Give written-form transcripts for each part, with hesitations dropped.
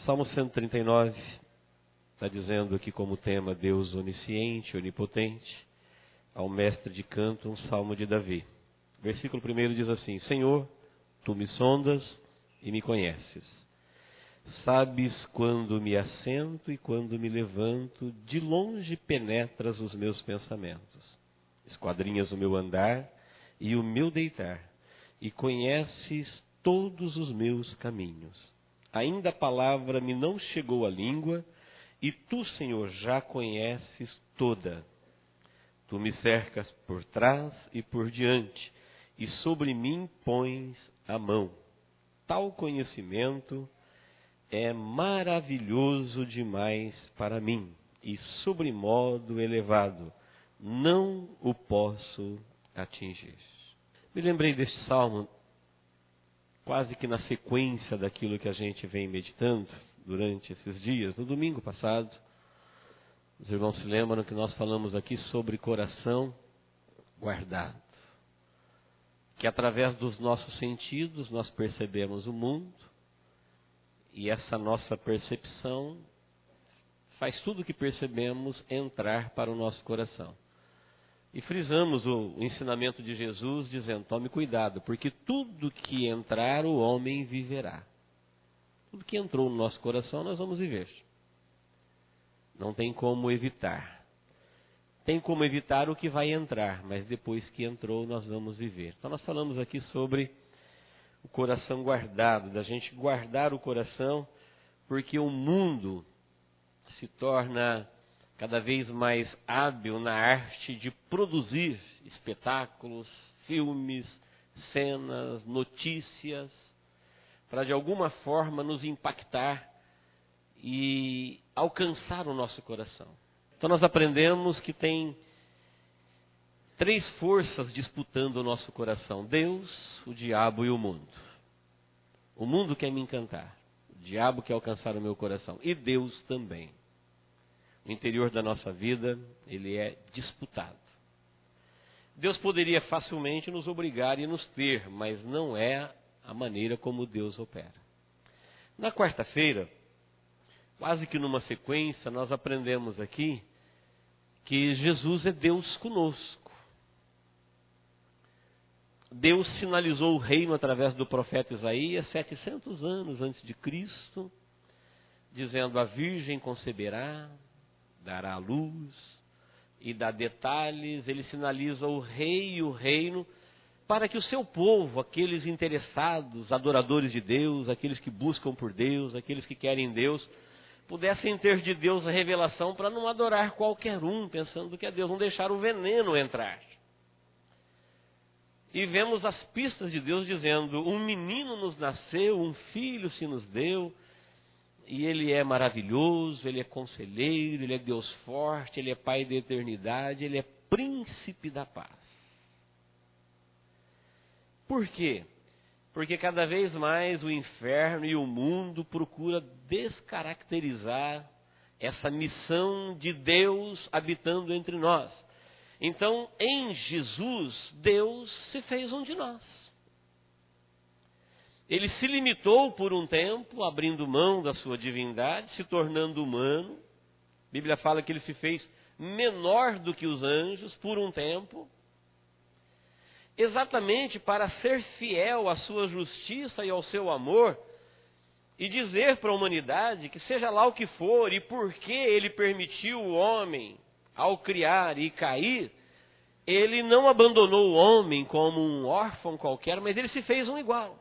Salmo 139 está dizendo aqui como tema Deus onisciente, onipotente, ao mestre de canto, um salmo de Davi. Versículo 1 diz assim: Senhor, tu me sondas e me conheces. Sabes quando me assento e quando me levanto, de longe penetras os meus pensamentos. Esquadrinhas o meu andar e o meu deitar, e conheces todos os meus caminhos. Ainda a palavra me não chegou à língua, e tu, Senhor, já conheces toda. Tu me cercas por trás e por diante, e sobre mim pões a mão. Tal conhecimento é maravilhoso demais para mim, e sobremodo elevado, não o posso atingir. Me lembrei deste salmo quase que na sequência daquilo que a gente vem meditando durante esses dias. No domingo passado, os irmãos se lembram que nós falamos aqui sobre coração guardado. Que através dos nossos sentidos nós percebemos o mundo, e essa nossa percepção faz tudo o que percebemos entrar para o nosso coração. E frisamos o ensinamento de Jesus dizendo: tome cuidado, porque tudo que entrar o homem viverá. Tudo que entrou no nosso coração nós vamos viver. Não tem como evitar. Tem como evitar o que vai entrar, mas depois que entrou nós vamos viver. Então nós falamos aqui sobre o coração guardado, da gente guardar o coração, porque o mundo se torna cada vez mais hábil na arte de produzir espetáculos, filmes, cenas, notícias, para de alguma forma nos impactar e alcançar o nosso coração. Então nós aprendemos que tem três forças disputando o nosso coração: Deus, o diabo e o mundo. O mundo quer me encantar, o diabo quer alcançar o meu coração, e Deus também. O interior da nossa vida, ele é disputado. Deus poderia facilmente nos obrigar e nos ter, mas não é a maneira como Deus opera. Na quarta-feira, quase que numa sequência, nós aprendemos aqui que Jesus é Deus conosco. Deus sinalizou o reino através do profeta Isaías 700 anos antes de Cristo, dizendo: a virgem conceberá, dará à luz, e dá detalhes. Ele sinaliza o rei e o reino para que o seu povo, aqueles interessados, adoradores de Deus, aqueles que buscam por Deus, aqueles que querem Deus, pudessem ter de Deus a revelação para não adorar qualquer um, pensando que é Deus, não deixar o veneno entrar. E vemos as pistas de Deus dizendo: um menino nos nasceu, um filho se nos deu, e ele é maravilhoso, ele é conselheiro, ele é Deus forte, ele é Pai da eternidade, ele é príncipe da paz. Por quê? Porque cada vez mais o inferno e o mundo procura descaracterizar essa missão de Deus habitando entre nós. Então, em Jesus, Deus se fez um de nós. Ele se limitou por um tempo, abrindo mão da sua divindade, se tornando humano. A Bíblia fala que ele se fez menor do que os anjos por um tempo, exatamente para ser fiel à sua justiça e ao seu amor, e dizer para a humanidade que seja lá o que for e por que ele permitiu o homem, ao criar e cair, ele não abandonou o homem como um órfão qualquer, mas ele se fez um igual.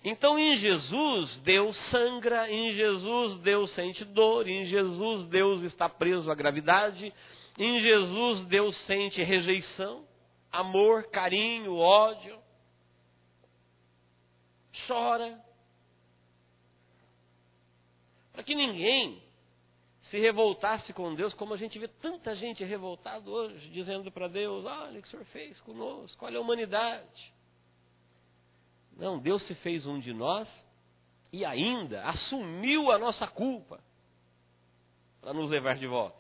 Então em Jesus Deus sangra, em Jesus Deus sente dor, em Jesus Deus está preso à gravidade, em Jesus Deus sente rejeição, amor, carinho, ódio, chora. Para que ninguém se revoltasse com Deus, como a gente vê tanta gente revoltada hoje, dizendo para Deus: olha o que o Senhor fez conosco, olha a humanidade. Não, Deus se fez um de nós e ainda assumiu a nossa culpa para nos levar de volta.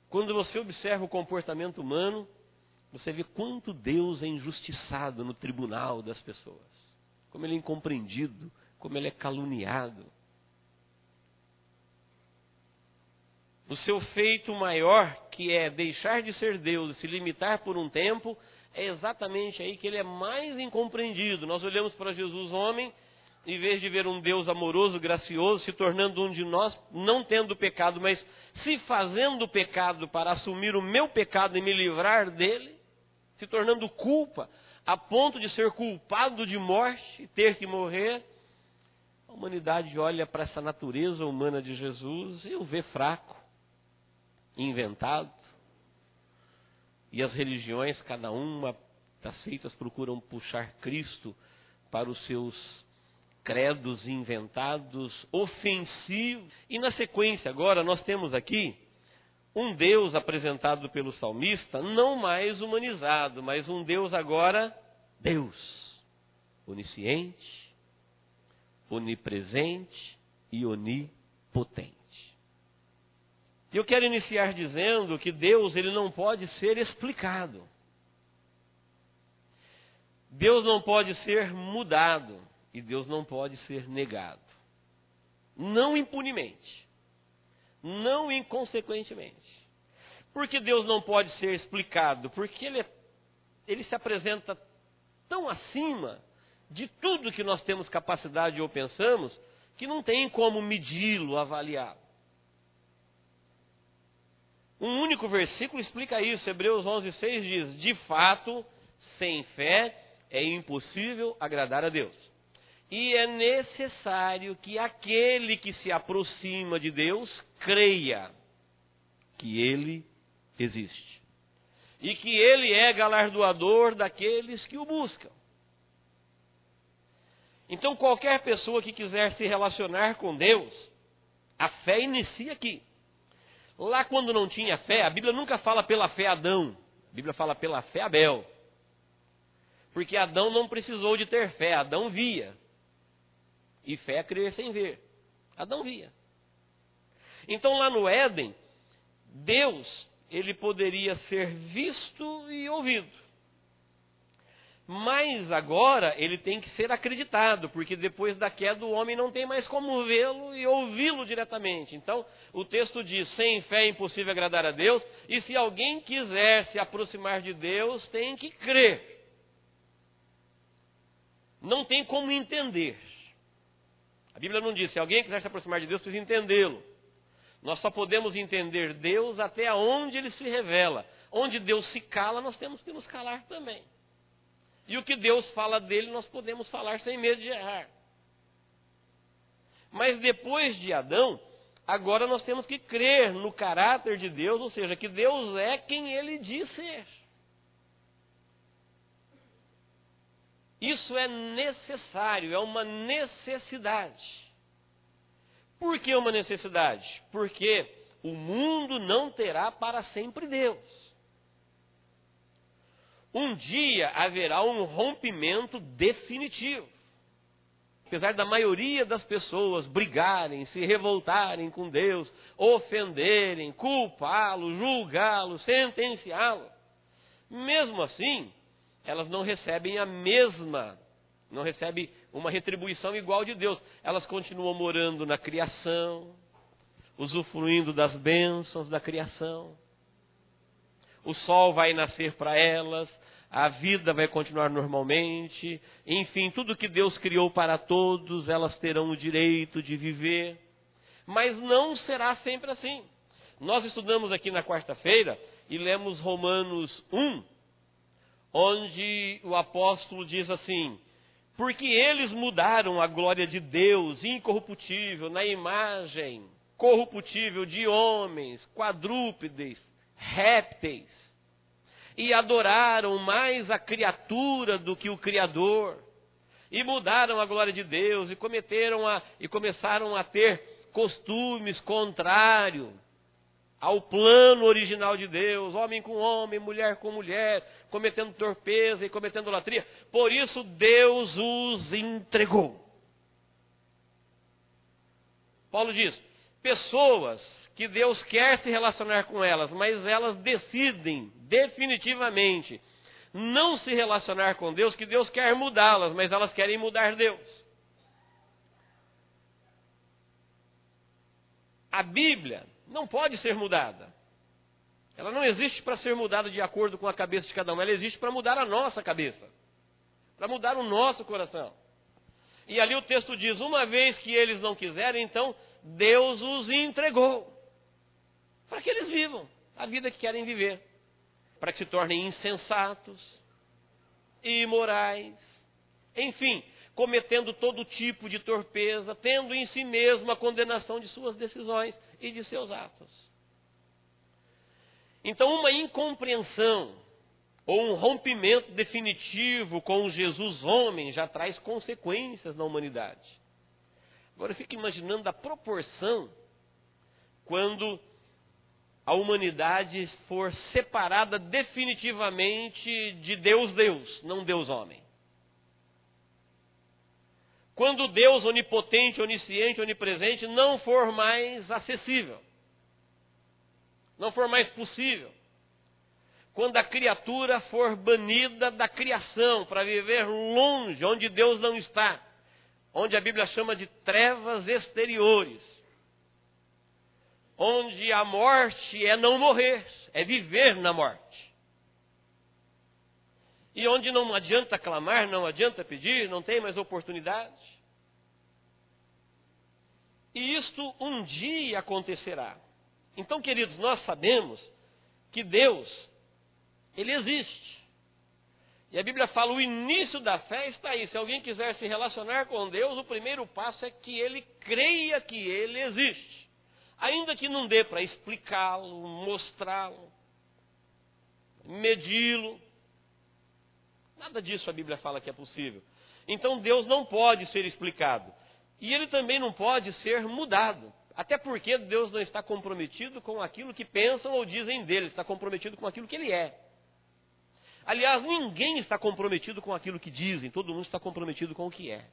Quando você observa o comportamento humano, você vê quanto Deus é injustiçado no tribunal das pessoas. Como ele é incompreendido como ele é caluniado. O seu feito maior, que é deixar de ser Deus e se limitar por um tempo, é exatamente aí que ele é mais incompreendido. Nós olhamos para Jesus homem, em vez de ver um Deus amoroso, gracioso, se tornando um de nós, não tendo pecado, mas se fazendo pecado para assumir o meu pecado e me livrar dele, se tornando culpa, a ponto de ser culpado de morte e ter que morrer. A humanidade olha para essa natureza humana de Jesus e o vê fraco, inventado. E as religiões, cada uma das seitas, procuram puxar Cristo para os seus credos inventados, ofensivos. E na sequência agora nós temos aqui um Deus apresentado pelo salmista, não mais humanizado, mas um Deus agora, Deus, onisciente, onipresente e onipotente. E eu quero iniciar dizendo que Deus, ele não pode ser explicado. Deus não pode ser mudado e Deus não pode ser negado. Não impunemente, não inconsequentemente. Por que Deus não pode ser explicado? Porque ele se apresenta tão acima de tudo que nós temos capacidade ou pensamos, que não tem como medi-lo, avaliá-lo. Um único versículo explica isso. Hebreus 11:6 diz: de fato, sem fé é impossível agradar a Deus. E é necessário que aquele que se aproxima de Deus creia que Ele existe. E que Ele é galardoador daqueles que o buscam. Então, qualquer pessoa que quiser se relacionar com Deus, a fé inicia aqui. Lá quando não tinha fé, a Bíblia nunca fala pela fé Adão. A Bíblia fala pela fé Abel. Porque Adão não precisou de ter fé, Adão via. E fé é crer sem ver. Adão via. Então lá no Éden, Deus, ele poderia ser visto e ouvido. Mas agora ele tem que ser acreditado, porque depois da queda o homem não tem mais como vê-lo e ouvi-lo diretamente. Então o texto diz, sem fé é impossível agradar a Deus, e se alguém quiser se aproximar de Deus, tem que crer. Não tem como entender. A Bíblia não diz, se alguém quiser se aproximar de Deus, precisa entendê-lo. Nós só podemos entender Deus até onde ele se revela. Onde Deus se cala, nós temos que nos calar também. E o que Deus fala dele, nós podemos falar sem medo de errar. Mas depois de Adão, agora nós temos que crer no caráter de Deus, ou seja, que Deus é quem ele diz ser. Isso é necessário, é uma necessidade. Por que uma necessidade? Porque o mundo não terá para sempre Deus. Um dia haverá um rompimento definitivo. Apesar da maioria das pessoas brigarem, se revoltarem com Deus, ofenderem, culpá-lo, julgá-lo, sentenciá-lo, mesmo assim, elas não recebem não recebem uma retribuição igual de Deus. Elas continuam morando na criação, usufruindo das bênçãos da criação. O sol vai nascer para elas, a vida vai continuar normalmente, enfim, tudo que Deus criou para todos, elas terão o direito de viver, mas não será sempre assim. Nós estudamos aqui na quarta-feira e lemos Romanos 1, onde o apóstolo diz assim, porque eles mudaram a glória de Deus incorruptível na imagem corruptível de homens, quadrúpedes, répteis, e adoraram mais a criatura do que o Criador, e mudaram a glória de Deus, e começaram a ter costumes contrários ao plano original de Deus, homem com homem, mulher com mulher, cometendo torpeza e cometendo idolatria. Por isso Deus os entregou. Paulo diz, pessoas que Deus quer se relacionar com elas, mas elas decidem definitivamente não se relacionar com Deus, que Deus quer mudá-las, mas elas querem mudar Deus. A Bíblia não pode ser mudada. Ela não existe para ser mudada de acordo com a cabeça de cada um. Ela existe para mudar a nossa cabeça, para mudar o nosso coração. E ali o texto diz, uma vez que eles não quiserem, então Deus os entregou, para que eles vivam a vida que querem viver, para que se tornem insensatos, imorais, enfim, cometendo todo tipo de torpeza, tendo em si mesmo a condenação de suas decisões e de seus atos. Então, uma incompreensão ou um rompimento definitivo com o Jesus homem já traz consequências na humanidade. Agora eu fico imaginando a proporção quando a humanidade for separada definitivamente de Deus, não Deus homem. Quando Deus onipotente, onisciente, onipresente não for mais acessível, não for mais possível. Quando a criatura for banida da criação para viver longe, onde Deus não está, onde a Bíblia chama de trevas exteriores, onde a morte é não morrer, é viver na morte. E onde não adianta clamar, não adianta pedir, não tem mais oportunidade. E isto um dia acontecerá. Então, queridos, nós sabemos que Deus, Ele existe. E a Bíblia fala, o início da fé está aí. Se alguém quiser se relacionar com Deus, o primeiro passo é que ele creia que Ele existe. Ainda que não dê para explicá-lo, mostrá-lo, medi-lo. Nada disso a Bíblia fala que é possível. Então Deus não pode ser explicado. E Ele também não pode ser mudado. Até porque Deus não está comprometido com aquilo que pensam ou dizem dele. Está comprometido com aquilo que Ele é. Aliás, ninguém está comprometido com aquilo que dizem. Todo mundo está comprometido com o que é.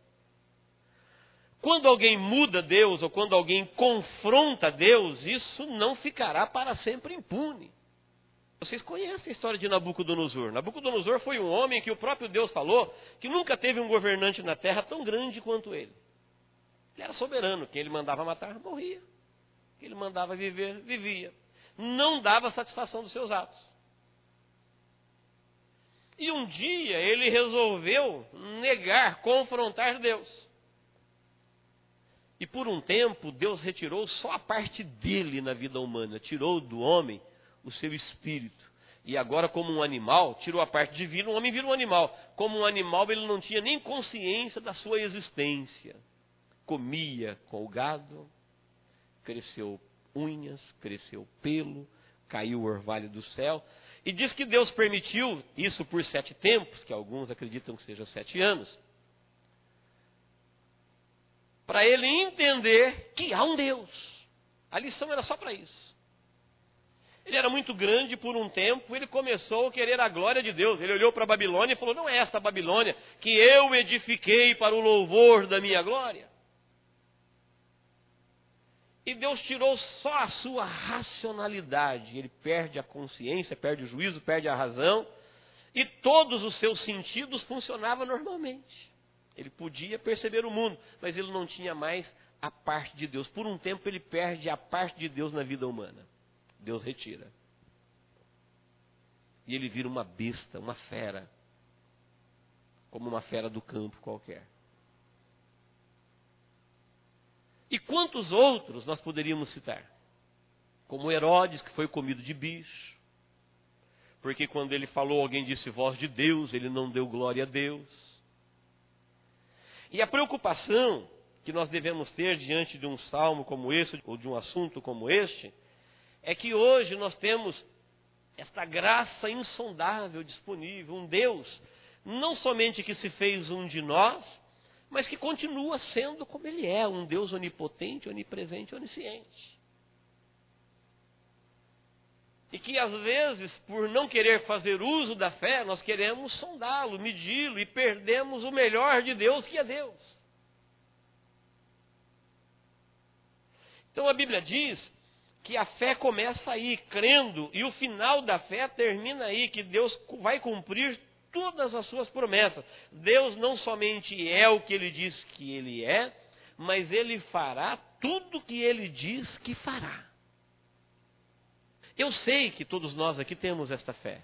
Quando alguém muda Deus ou quando alguém confronta Deus, isso não ficará para sempre impune. Vocês conhecem a história de Nabucodonosor. Nabucodonosor foi um homem que o próprio Deus falou que nunca teve um governante na terra tão grande quanto ele. Ele era soberano. Quem ele mandava matar, morria. Quem ele mandava viver, vivia. Não dava satisfação dos seus atos. E um dia ele resolveu negar, confrontar Deus. E por um tempo Deus retirou só a parte dele na vida humana. Tirou do homem o seu espírito. E agora, como um animal, tirou a parte divina, o homem vira um animal. Como um animal, ele não tinha nem consciência da sua existência. Comia com o gado, cresceu unhas, cresceu pelo, caiu o orvalho do céu. E diz que Deus permitiu isso por 7 tempos, que alguns acreditam que sejam 7 anos, para ele entender que há um Deus. A lição era só para isso. Ele era muito grande por um tempo, ele começou a querer a glória de Deus. Ele olhou para a Babilônia e falou, não é esta Babilônia que eu edifiquei para o louvor da minha glória. E Deus tirou só a sua racionalidade. Ele perde a consciência, perde o juízo, perde a razão. E todos os seus sentidos funcionavam normalmente. Ele podia perceber o mundo, mas ele não tinha mais a parte de Deus. Por um tempo ele perde a parte de Deus na vida humana. Deus retira. E ele vira uma besta, uma fera. Como uma fera do campo qualquer. E quantos outros nós poderíamos citar? Como Herodes, que foi comido de bicho. Porque quando ele falou, alguém disse voz de Deus, ele não deu glória a Deus. E a preocupação que nós devemos ter diante de um salmo como esse, ou de um assunto como este, é que hoje nós temos esta graça insondável disponível, um Deus, não somente que se fez um de nós, mas que continua sendo como Ele é, um Deus onipotente, onipresente, onisciente. E que às vezes, por não querer fazer uso da fé, nós queremos sondá-lo, medi-lo e perdemos o melhor de Deus, que é Deus. Então a Bíblia diz que a fé começa aí, crendo, e o final da fé termina aí, que Deus vai cumprir todas as suas promessas. Deus não somente é o que Ele diz que Ele é, mas Ele fará tudo que Ele diz que fará. Eu sei que todos nós aqui temos esta fé,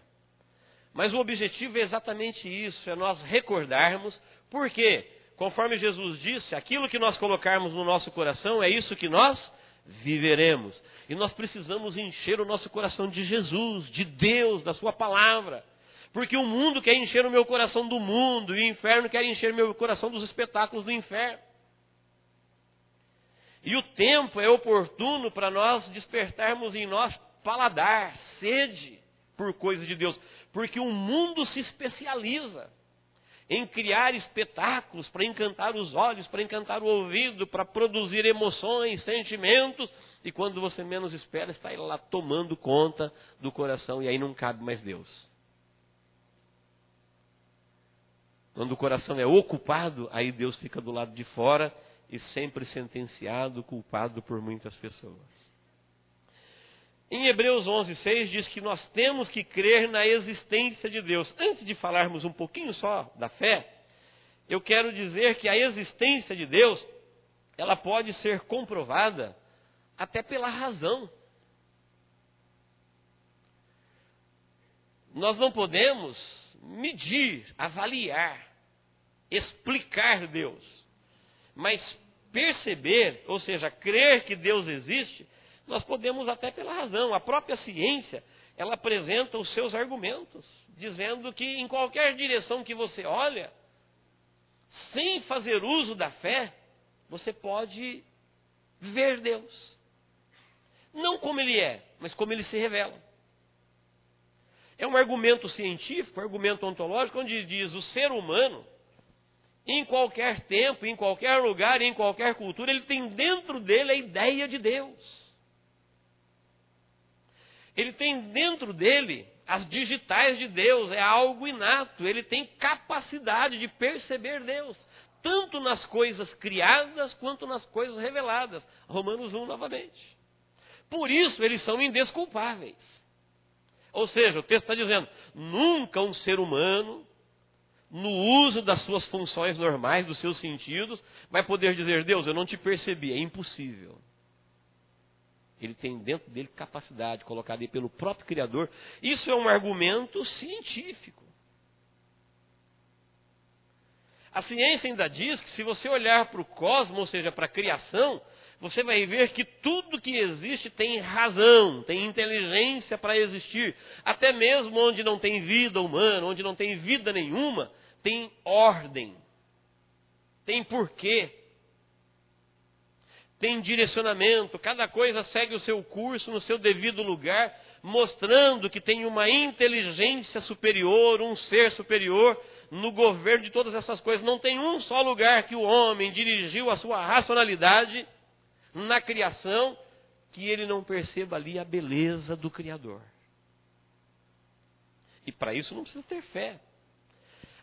mas o objetivo é exatamente isso, é nós recordarmos, porque, conforme Jesus disse, aquilo que nós colocarmos no nosso coração é isso que nós viveremos. E nós precisamos encher o nosso coração de Jesus, de Deus, da sua palavra. Porque o mundo quer encher o meu coração do mundo, e o inferno quer encher o meu coração dos espetáculos do inferno. E o tempo é oportuno para nós despertarmos em nós paladar, sede por coisas de Deus. Porque o mundo se especializa em criar espetáculos para encantar os olhos, para encantar o ouvido, para produzir emoções, sentimentos. E quando você menos espera, está ele lá tomando conta do coração e aí não cabe mais Deus. Quando o coração é ocupado, aí Deus fica do lado de fora e sempre sentenciado, culpado por muitas pessoas. Em Hebreus 11:6 diz que nós temos que crer na existência de Deus. Antes de falarmos um pouquinho só da fé, eu quero dizer que a existência de Deus, ela pode ser comprovada até pela razão. Nós não podemos medir, avaliar, explicar Deus, mas perceber, ou seja, crer que Deus existe, nós podemos até pela razão. A própria ciência, ela apresenta os seus argumentos, dizendo que em qualquer direção que você olha, sem fazer uso da fé, você pode ver Deus. Não como Ele é, mas como Ele se revela. É um argumento científico, um argumento ontológico, onde diz o ser humano, em qualquer tempo, em qualquer lugar, em qualquer cultura, ele tem dentro dele a ideia de Deus. Ele tem dentro dele as digitais de Deus, é algo inato. Ele tem capacidade de perceber Deus, tanto nas coisas criadas quanto nas coisas reveladas. Romanos 1 novamente. Por isso eles são indesculpáveis. Ou seja, o texto está dizendo, nunca um ser humano, no uso das suas funções normais, dos seus sentidos, vai poder dizer, Deus, eu não te percebi. É impossível. Ele tem dentro dele capacidade, colocada aí pelo próprio Criador. Isso é um argumento científico. A ciência ainda diz que se você olhar para o cosmos, ou seja, para a criação, você vai ver que tudo que existe tem razão, tem inteligência para existir. Até mesmo onde não tem vida humana, onde não tem vida nenhuma, tem ordem, tem porquê, tem direcionamento. Cada coisa segue o seu curso no seu devido lugar, mostrando que tem uma inteligência superior, um ser superior no governo de todas essas coisas. Não tem um só lugar que o homem dirigiu a sua racionalidade na criação que ele não perceba ali a beleza do Criador. E para isso não precisa ter fé.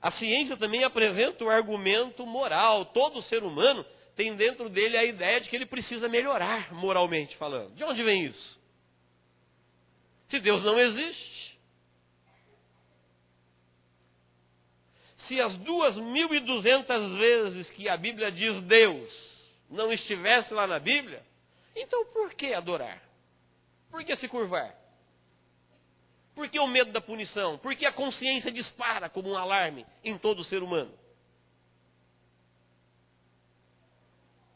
A ciência também apresenta o argumento moral. Todo ser humano tem dentro dele a ideia de que ele precisa melhorar moralmente falando. De onde vem isso? Se Deus não existe, se as 2.200 vezes que a Bíblia diz Deus não estivesse lá na Bíblia, então por que adorar? Por que se curvar? Por que o medo da punição? Por que a consciência dispara como um alarme em todo ser humano?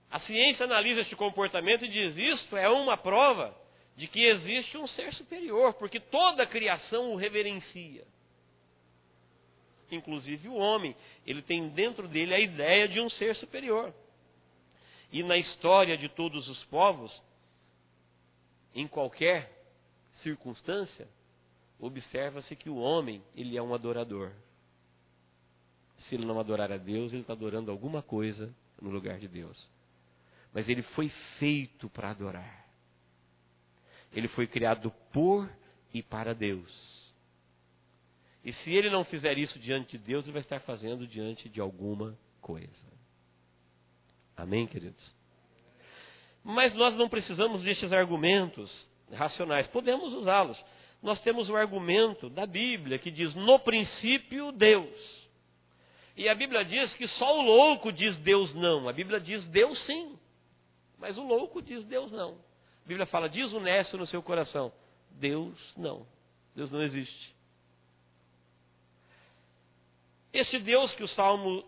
A ciência analisa este comportamento e diz, isto é uma prova de que existe um ser superior, porque toda a criação o reverencia. Inclusive o homem, ele tem dentro dele a ideia de um ser superior. E na história de todos os povos, em qualquer circunstância, observa-se que o homem, ele é um adorador. Se ele não adorar a Deus, ele está adorando alguma coisa no lugar de Deus. Mas ele foi feito para adorar. Ele foi criado por e para Deus. E se ele não fizer isso diante de Deus, ele vai estar fazendo diante de alguma coisa. Amém, queridos? Mas nós não precisamos destes argumentos racionais. Podemos usá-los. Nós temos o argumento da Bíblia que diz, no princípio, Deus. E a Bíblia diz que só o louco diz Deus não. A Bíblia diz Deus sim. Mas o louco diz Deus não. A Bíblia fala, diz o nécio no seu coração, Deus não. Deus não existe. Esse Deus que o Salmo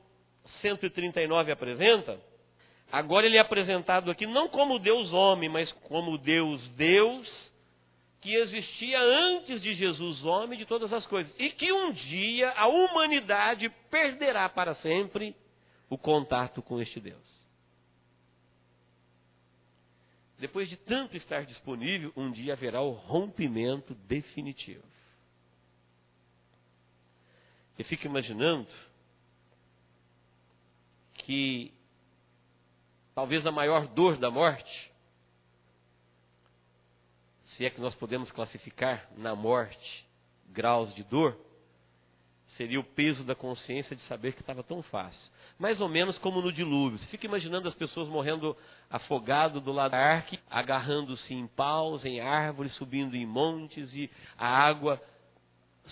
139 apresenta, agora ele é apresentado aqui não como Deus homem, mas como Deus que existia antes de Jesus homem de todas as coisas. E que um dia a humanidade perderá para sempre o contato com este Deus. Depois de tanto estar disponível, um dia haverá o rompimento definitivo. Eu fico imaginando que talvez a maior dor da morte, se é que nós podemos classificar na morte graus de dor, seria o peso da consciência de saber que estava tão fácil. Mais ou menos como no dilúvio. Você fica imaginando as pessoas morrendo afogado do lado da arca, agarrando-se em paus, em árvores, subindo em montes, e a água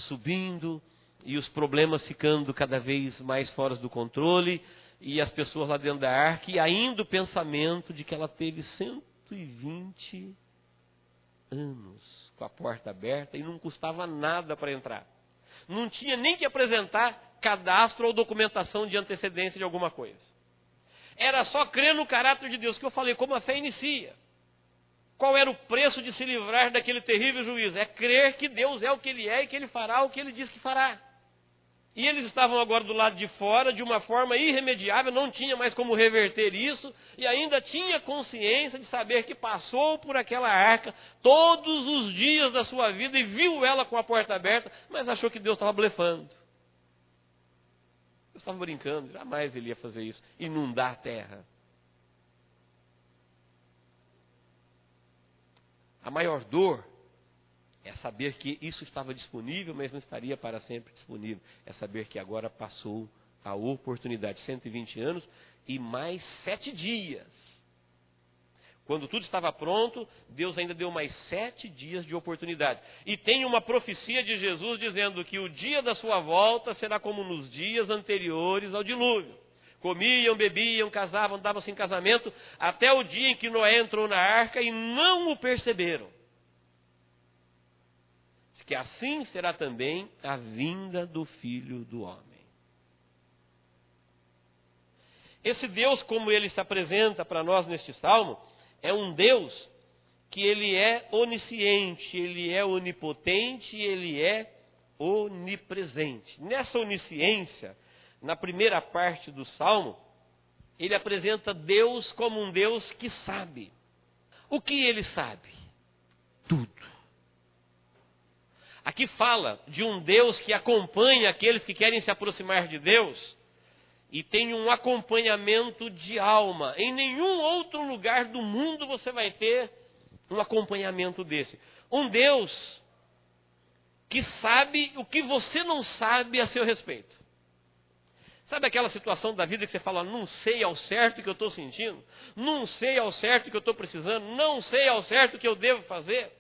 subindo, e os problemas ficando cada vez mais fora do controle, e as pessoas lá dentro da arca, e ainda o pensamento de que ela teve 120 anos com a porta aberta e não custava nada para entrar. Não tinha nem que apresentar cadastro ou documentação de antecedência de alguma coisa. Era só crer no caráter de Deus, que eu falei, como a fé inicia. Qual era o preço de se livrar daquele terrível juízo? É crer que Deus é o que Ele é e que Ele fará o que Ele diz que fará. E eles estavam agora do lado de fora, de uma forma irremediável, não tinha mais como reverter isso, e ainda tinha consciência de saber que passou por aquela arca todos os dias da sua vida e viu ela com a porta aberta, mas achou que Deus estava blefando. Deus estava brincando, jamais ele ia fazer isso, inundar a terra. A maior dor é saber que isso estava disponível, mas não estaria para sempre disponível. É saber que agora passou a oportunidade, 120 anos e mais 7 dias. Quando tudo estava pronto, Deus ainda deu mais 7 dias de oportunidade. E tem uma profecia de Jesus dizendo que o dia da sua volta será como nos dias anteriores ao dilúvio. Comiam, bebiam, casavam, davam-se em casamento, até o dia em que Noé entrou na arca e não o perceberam. Que assim será também a vinda do Filho do Homem. Esse Deus, como ele se apresenta para nós neste salmo, é um Deus que ele é onisciente, ele é onipotente, ele é onipresente. Nessa onisciência, na primeira parte do salmo, ele apresenta Deus como um Deus que sabe. O que ele sabe? Tudo. Aqui fala de um Deus que acompanha aqueles que querem se aproximar de Deus e tem um acompanhamento de alma. Em nenhum outro lugar do mundo você vai ter um acompanhamento desse. Um Deus que sabe o que você não sabe a seu respeito. Sabe aquela situação da vida que você fala, não sei ao certo o que eu estou sentindo, não sei ao certo o que eu estou precisando, não sei ao certo o que eu devo fazer?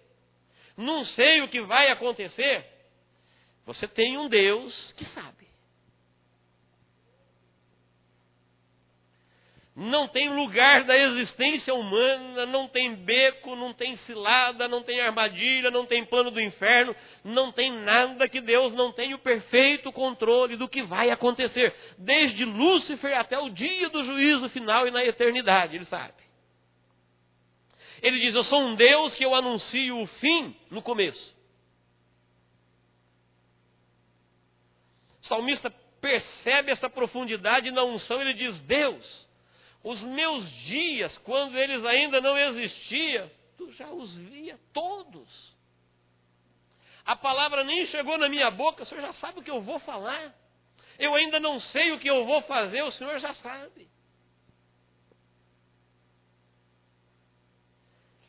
Não sei o que vai acontecer. Você tem um Deus que sabe. Não tem lugar da existência humana, não tem beco, não tem cilada, não tem armadilha, não tem plano do inferno, não tem nada que Deus não tenha o perfeito controle do que vai acontecer. Desde Lúcifer até o dia do juízo final e na eternidade, Ele sabe. Ele diz, eu sou um Deus que eu anuncio o fim no começo. O salmista percebe essa profundidade na unção, ele diz, Deus, os meus dias, quando eles ainda não existiam, tu já os via todos. A palavra nem chegou na minha boca, o Senhor já sabe o que eu vou falar. Eu ainda não sei o que eu vou fazer, o Senhor já sabe.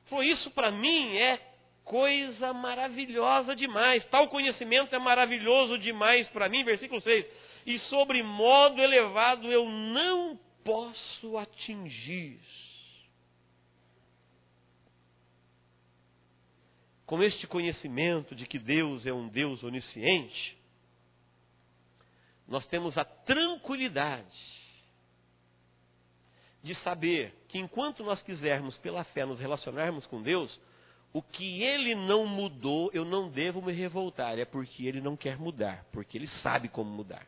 Foi isso para mim é coisa maravilhosa demais. Tal conhecimento é maravilhoso demais para mim. Versículo 6. E sobre modo elevado eu não posso atingir. Com este conhecimento de que Deus é um Deus onisciente, nós temos a tranquilidade de saber que enquanto nós quisermos pela fé nos relacionarmos com Deus, o que Ele não mudou, eu não devo me revoltar, é porque Ele não quer mudar, porque Ele sabe como mudar.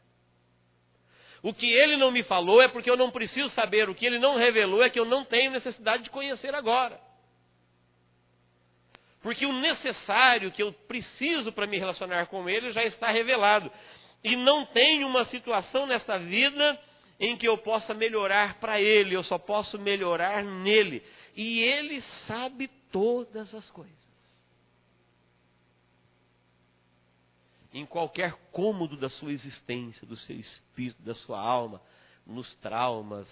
O que Ele não me falou é porque eu não preciso saber, o que Ele não revelou é que eu não tenho necessidade de conhecer agora. Porque o necessário que eu preciso para me relacionar com Ele já está revelado. E não tem uma situação nesta vida em que eu possa melhorar para Ele, eu só posso melhorar nele. E Ele sabe todas as coisas. Em qualquer cômodo da sua existência, do seu espírito, da sua alma, nos traumas,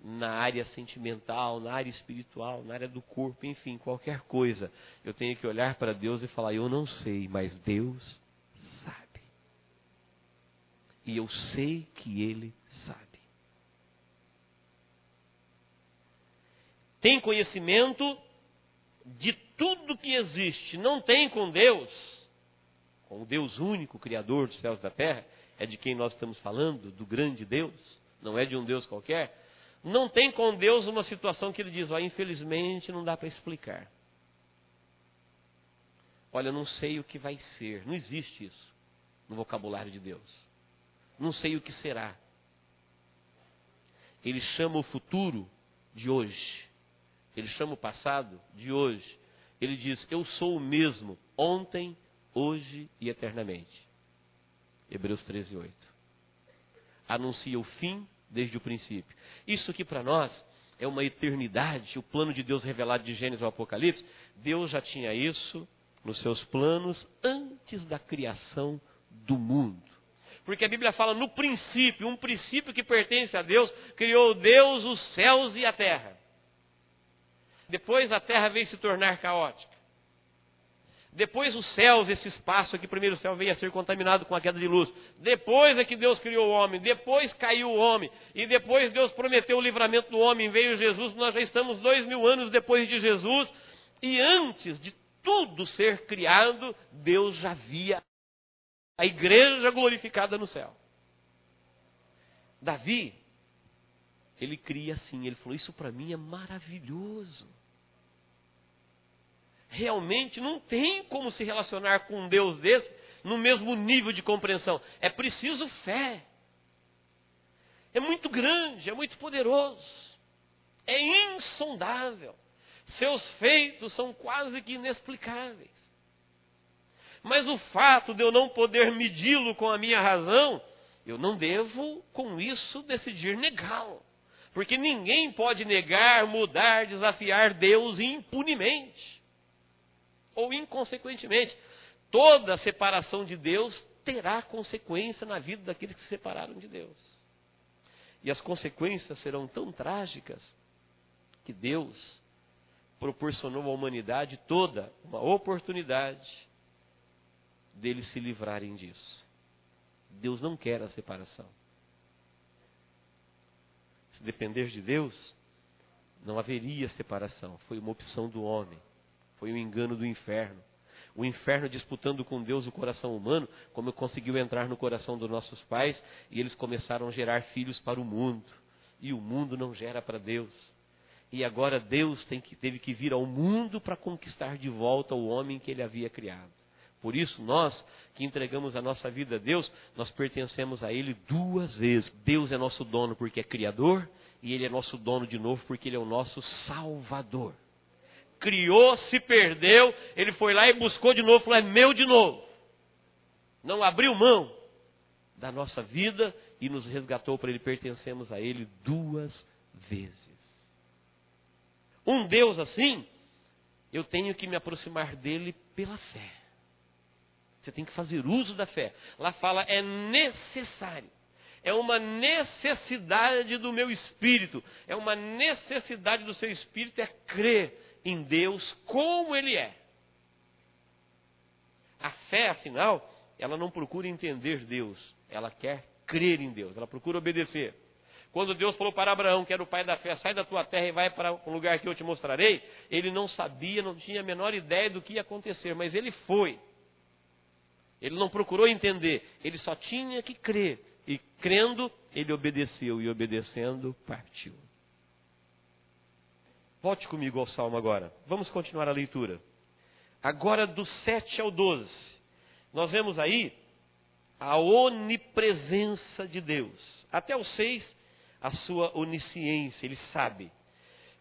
na área sentimental, na área espiritual, na área do corpo, enfim, qualquer coisa, eu tenho que olhar para Deus e falar, eu não sei, mas Deus sabe. E eu sei que Ele sabe. Tem conhecimento de tudo que existe. Não tem com Deus, com o Deus único, Criador dos céus e da terra, é de quem nós estamos falando, do grande Deus, não é de um Deus qualquer. Não tem com Deus uma situação que Ele diz, infelizmente não dá para explicar. Olha, eu não sei o que vai ser. Não existe isso no vocabulário de Deus. Não sei o que será. Ele chama o futuro de hoje. Ele chama o passado de hoje. Ele diz, eu sou o mesmo ontem, hoje e eternamente. Hebreus 13:8. Anuncia o fim desde o princípio. Isso aqui para nós é uma eternidade. O plano de Deus revelado de Gênesis ao Apocalipse, Deus já tinha isso nos seus planos antes da criação do mundo. Porque a Bíblia fala no princípio, um princípio que pertence a Deus, criou Deus os céus e a terra. Depois a terra veio se tornar caótica. Depois os céus, esse espaço aqui, primeiro o céu veio a ser contaminado com a queda de luz. Depois é que Deus criou o homem, depois caiu o homem. E depois Deus prometeu o livramento do homem, veio Jesus, nós já estamos 2000 anos depois de Jesus. E antes de tudo ser criado, Deus já via a igreja glorificada no céu. Davi, ele cria assim, ele falou, isso para mim é maravilhoso. Realmente não tem como se relacionar com um Deus desse no mesmo nível de compreensão. É preciso fé. É muito grande, é muito poderoso. É insondável. Seus feitos são quase que inexplicáveis. Mas o fato de eu não poder medi-lo com a minha razão, eu não devo, com isso, decidir negá-lo. Porque ninguém pode negar, mudar, desafiar Deus impunemente. Ou inconsequentemente. Toda separação de Deus terá consequência na vida daqueles que se separaram de Deus. E as consequências serão tão trágicas que Deus proporcionou à humanidade toda uma oportunidade deles se livrarem disso. Deus não quer a separação. Se depender de Deus, não haveria separação. Foi uma opção do homem. Foi um engano do inferno. O inferno disputando com Deus o coração humano, como conseguiu entrar no coração dos nossos pais, e eles começaram a gerar filhos para o mundo. E o mundo não gera para Deus. E agora Deus teve que vir ao mundo para conquistar de volta o homem que Ele havia criado. Por isso, nós que entregamos a nossa vida a Deus, nós pertencemos a Ele duas vezes. Deus é nosso dono porque é Criador, e Ele é nosso dono de novo porque Ele é o nosso Salvador. Criou, se perdeu, Ele foi lá e buscou de novo, falou, é meu de novo. Não abriu mão da nossa vida e nos resgatou para Ele, pertencemos a Ele duas vezes. Um Deus assim, eu tenho que me aproximar dEle pela fé. Você tem que fazer uso da fé. Lá fala, é necessário. É uma necessidade do meu espírito. É uma necessidade do seu espírito, é crer em Deus como Ele é. A fé, afinal, ela não procura entender Deus. Ela quer crer em Deus. Ela procura obedecer. Quando Deus falou para Abraão, que era o pai da fé, sai da tua terra e vai para um lugar que eu te mostrarei, ele não sabia, não tinha a menor ideia do que ia acontecer, mas ele foi. Ele não procurou entender, ele só tinha que crer. E crendo, ele obedeceu, e obedecendo, partiu. Volte comigo ao Salmo agora. Vamos continuar a leitura. Agora do 7 ao 12. Nós vemos aí a onipresença de Deus. Até o 6, a sua onisciência, Ele sabe.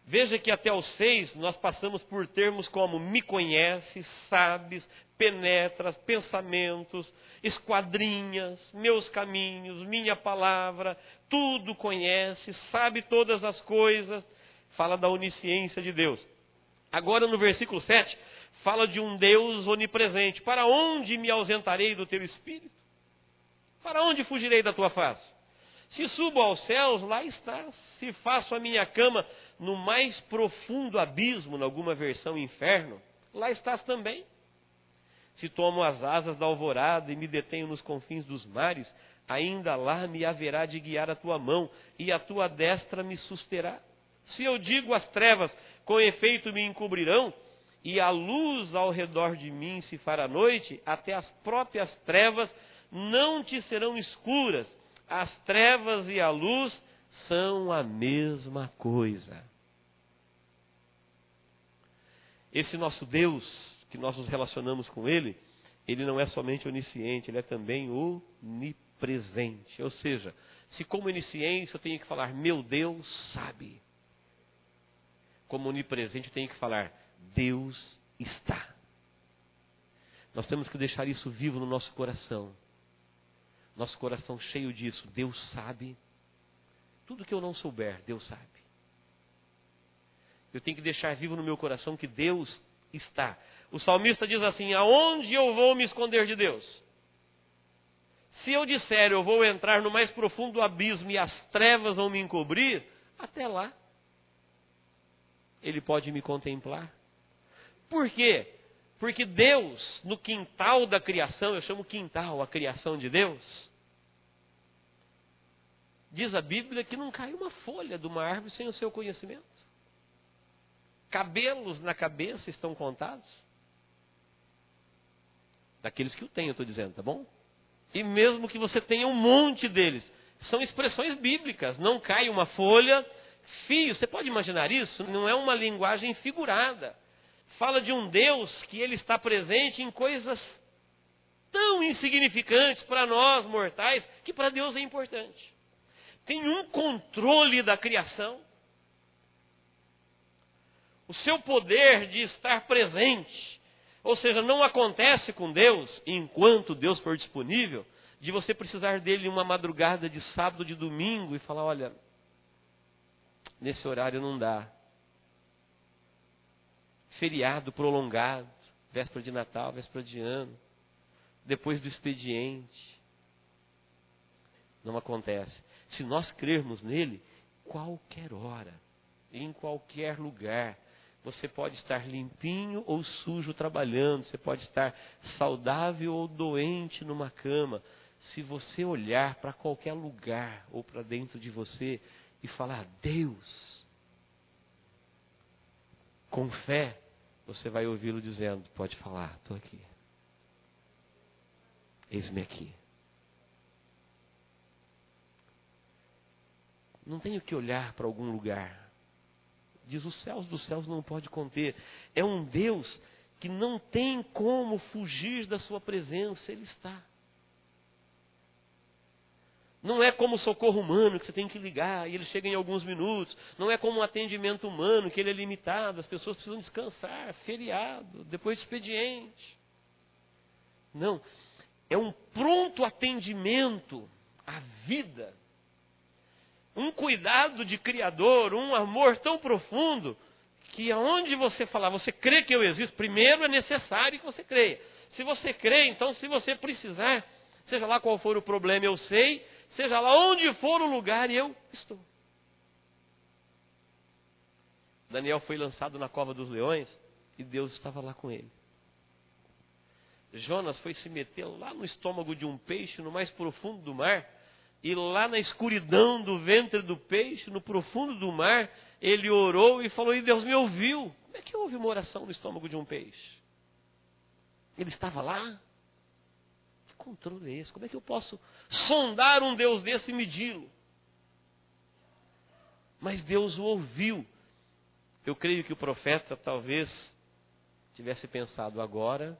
Veja que até o 6 nós passamos por termos como me conheces, sabes, penetras, pensamentos, esquadrinhas, meus caminhos, minha palavra, tudo conhece, sabe todas as coisas. Fala da onisciência de Deus. Agora no versículo 7, fala de um Deus onipresente. Para onde me ausentarei do teu espírito? Para onde fugirei da tua face? Se subo aos céus, lá estás. Se faço a minha cama no mais profundo abismo, em alguma versão inferno, lá estás também. Se tomo as asas da alvorada e me detenho nos confins dos mares, ainda lá me haverá de guiar a tua mão, e a tua destra me susterá. Se eu digo às trevas, com efeito me encobrirão, e a luz ao redor de mim se fará noite, até as próprias trevas não te serão escuras. As trevas e a luz são a mesma coisa. Esse nosso Deus, que nós nos relacionamos com Ele, Ele não é somente onisciente, Ele é também onipresente. Ou seja, se como onisciente eu tenho que falar, meu Deus sabe. Como onipresente eu tenho que falar, Deus está. Nós temos que deixar isso vivo no nosso coração. Nosso coração cheio disso. Deus sabe. Tudo que eu não souber, Deus sabe. Eu tenho que deixar vivo no meu coração que Deus está. O salmista diz assim, aonde eu vou me esconder de Deus? Se eu disser, eu vou entrar no mais profundo abismo e as trevas vão me encobrir, até lá Ele pode me contemplar. Por quê? Porque Deus, no quintal da criação, eu chamo quintal a criação de Deus, diz a Bíblia que não cai uma folha de uma árvore sem o seu conhecimento. Cabelos na cabeça estão contados. Daqueles que o têm, eu estou dizendo, tá bom? E mesmo que você tenha um monte deles, são expressões bíblicas. Não cai uma folha, fio. Você pode imaginar isso? Não é uma linguagem figurada. Fala de um Deus que Ele está presente em coisas tão insignificantes para nós mortais, que para Deus é importante. Tem um controle da criação. O seu poder de estar presente. Ou seja, não acontece com Deus, enquanto Deus for disponível, de você precisar dele em uma madrugada de sábado, de domingo, e falar, olha, nesse horário não dá. Feriado prolongado, véspera de Natal, véspera de ano, depois do expediente. Não acontece. Se nós crermos nele, qualquer hora, em qualquer lugar, você pode estar limpinho ou sujo trabalhando, você pode estar saudável ou doente numa cama. Se você olhar para qualquer lugar ou para dentro de você e falar, Deus, com fé, você vai ouvi-lo dizendo, pode falar, estou aqui. Eis-me aqui. Não tenho que olhar para algum lugar. Diz, os céus dos céus não pode conter. É um Deus que não tem como fugir da sua presença. Ele está. Não é como o socorro humano que você tem que ligar e ele chega em alguns minutos. Não é como um atendimento humano que ele é limitado. As pessoas precisam descansar, feriado, depois de expediente. Não. É um pronto atendimento à vida. Um cuidado de Criador, um amor tão profundo, que aonde você falar, você crê que eu existo, primeiro é necessário que você creia. Se você crê, então se você precisar, seja lá qual for o problema, eu sei, seja lá onde for o lugar, eu estou. Daniel foi lançado na cova dos leões e Deus estava lá com ele. Jonas foi se meter lá no estômago de um peixe, no mais profundo do mar, e lá na escuridão do ventre do peixe, no profundo do mar, ele orou e falou, e Deus me ouviu. Como é que houve uma oração no estômago de um peixe? Ele estava lá? Que controle é esse? Como é que eu posso sondar um Deus desse e medi-lo? Mas Deus o ouviu. Eu creio que o profeta talvez tivesse pensado agora,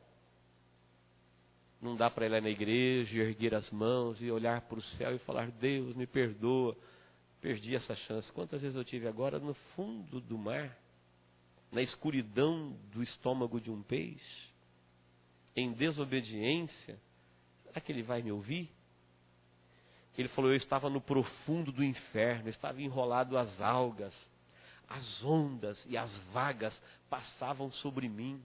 não dá para ir lá na igreja e erguer as mãos e olhar para o céu e falar, Deus me perdoa, perdi essa chance. Quantas vezes eu tive agora no fundo do mar, na escuridão do estômago de um peixe, em desobediência, será que ele vai me ouvir? Ele falou, eu estava no profundo do inferno, eu estava enrolado às algas, as ondas e as vagas passavam sobre mim.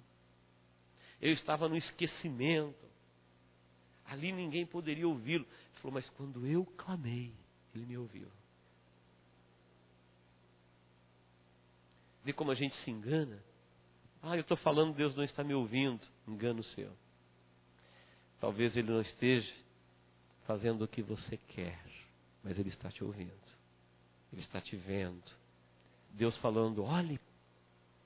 Eu estava no esquecimento. Ali ninguém poderia ouvi-lo. Ele falou, mas quando eu clamei, ele me ouviu. Vê como a gente se engana? Eu estou falando, Deus não está me ouvindo. Engano seu. Talvez ele não esteja fazendo o que você quer, mas ele está te ouvindo. Ele está te vendo. Deus falando, olhe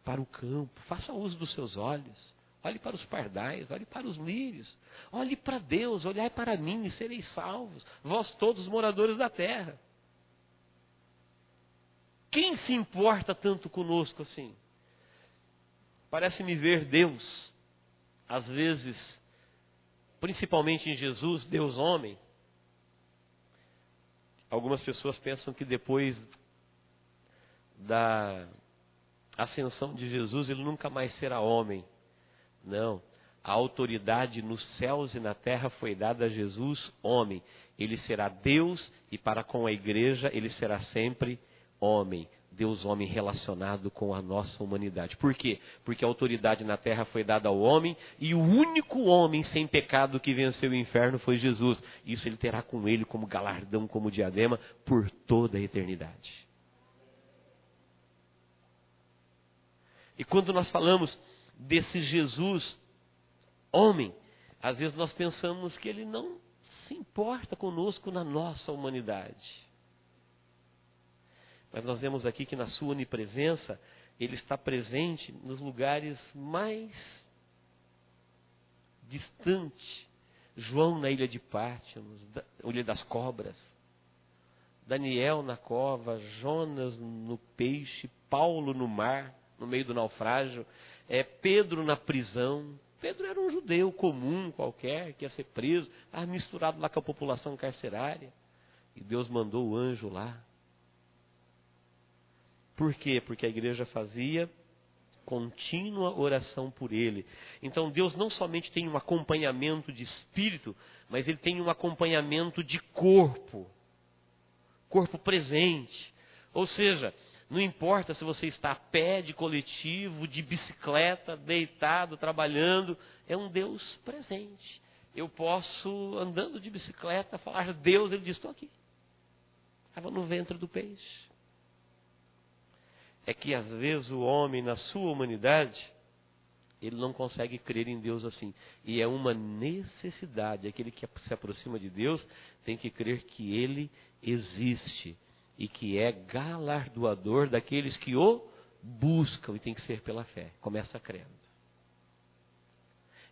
para o campo, faça uso dos seus olhos. Olhe para os pardais, olhe para os lírios. Olhe para Deus, olhai para mim e sereis salvos. Vós todos moradores da terra. Quem se importa tanto conosco assim? Parece-me ver Deus, às vezes, principalmente em Jesus, Deus homem. Algumas pessoas pensam que depois da ascensão de Jesus, ele nunca mais será homem. Não, a autoridade nos céus e na terra foi dada a Jesus, homem. Ele será Deus e para com a igreja ele será sempre homem. Deus homem relacionado com a nossa humanidade. Por quê? Porque a autoridade na terra foi dada ao homem e o único homem sem pecado que venceu o inferno foi Jesus. Isso ele terá com ele como galardão, como diadema por toda a eternidade. E quando nós falamos desse Jesus homem, às vezes nós pensamos que ele não se importa conosco na nossa humanidade. Mas nós vemos aqui que na sua onipresença, ele está presente nos lugares mais distantes. João na ilha de Pátimos, ilha das cobras. Daniel na cova, Jonas no peixe, Paulo no mar, no meio do naufrágio. Pedro na prisão. Pedro era um judeu comum qualquer, que ia ser preso, estava misturado lá com a população carcerária. E Deus mandou o anjo lá. Por quê? Porque a igreja fazia contínua oração por ele. Então Deus não somente tem um acompanhamento de espírito, mas ele tem um acompanhamento de corpo. Corpo presente. Ou seja, não importa se você está a pé, de coletivo, de bicicleta, deitado, trabalhando, é um Deus presente. Eu posso, andando de bicicleta, falar Deus, ele diz, estou aqui. Estava no ventre do peixe. É que às vezes o homem, na sua humanidade, ele não consegue crer em Deus assim. E é uma necessidade. Aquele que se aproxima de Deus tem que crer que ele existe. E que é galardoador daqueles que o buscam. E tem que ser pela fé. Começa crendo.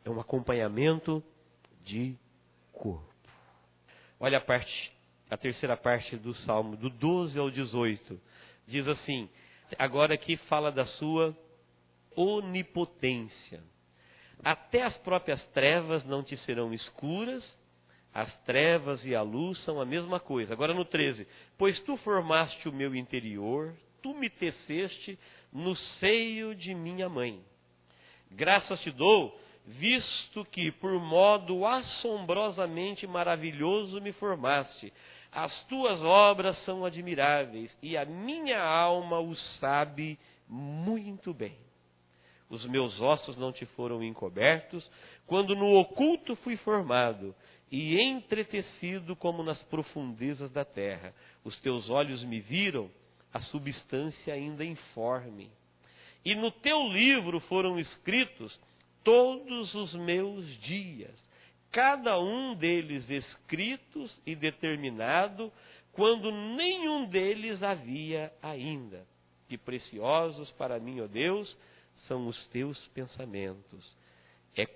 É um acompanhamento de corpo. Olha a terceira parte do Salmo, do 12 ao 18. Diz assim, agora aqui fala da sua onipotência. Até as próprias trevas não te serão escuras, as trevas e a luz são a mesma coisa. Agora no 13, pois tu formaste o meu interior, tu me teceste no seio de minha mãe. Graças te dou, visto que por modo assombrosamente maravilhoso me formaste. As tuas obras são admiráveis e a minha alma o sabe muito bem. Os meus ossos não te foram encobertos, quando no oculto fui formado e entretecido como nas profundezas da terra. Os teus olhos me viram, a substância ainda informe. E no teu livro foram escritos todos os meus dias, cada um deles escritos e determinado, quando nenhum deles havia ainda. Que preciosos para mim, ó Deus, são os teus pensamentos.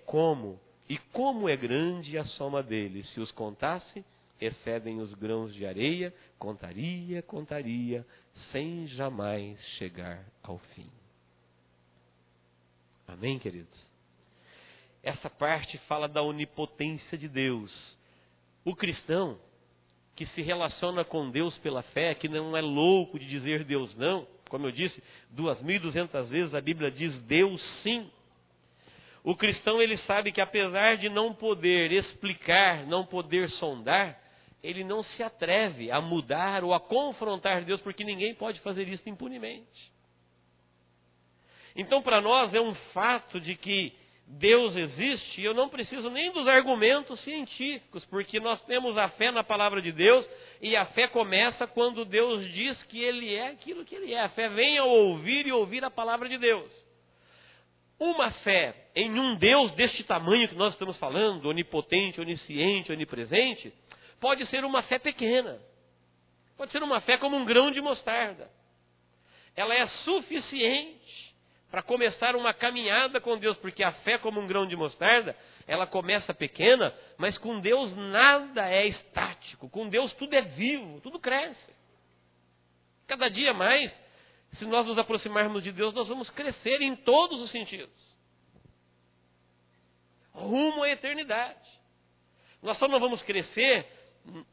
Como é grande a soma deles. Se os contasse, excedem os grãos de areia, contaria, sem jamais chegar ao fim. Amém, queridos? Essa parte fala da onipotência de Deus. O cristão que se relaciona com Deus pela fé, que não é louco de dizer Deus não, como eu disse, 2.200 vezes a Bíblia diz Deus sim. O cristão, ele sabe que apesar de não poder explicar, não poder sondar, ele não se atreve a mudar ou a confrontar Deus, porque ninguém pode fazer isso impunemente. Então, para nós é um fato de que Deus existe, e eu não preciso nem dos argumentos científicos, porque nós temos a fé na palavra de Deus, e a fé começa quando Deus diz que Ele é aquilo que Ele é. A fé vem ao ouvir e ouvir a palavra de Deus. Uma fé em um Deus deste tamanho que nós estamos falando, onipotente, onisciente, onipresente, pode ser uma fé pequena. Pode ser uma fé como um grão de mostarda. Ela é suficiente para começar uma caminhada com Deus, porque a fé como um grão de mostarda, ela começa pequena, mas com Deus nada é estático, com Deus tudo é vivo, tudo cresce. Cada dia mais, se nós nos aproximarmos de Deus, nós vamos crescer em todos os sentidos, rumo à eternidade. Nós só não vamos crescer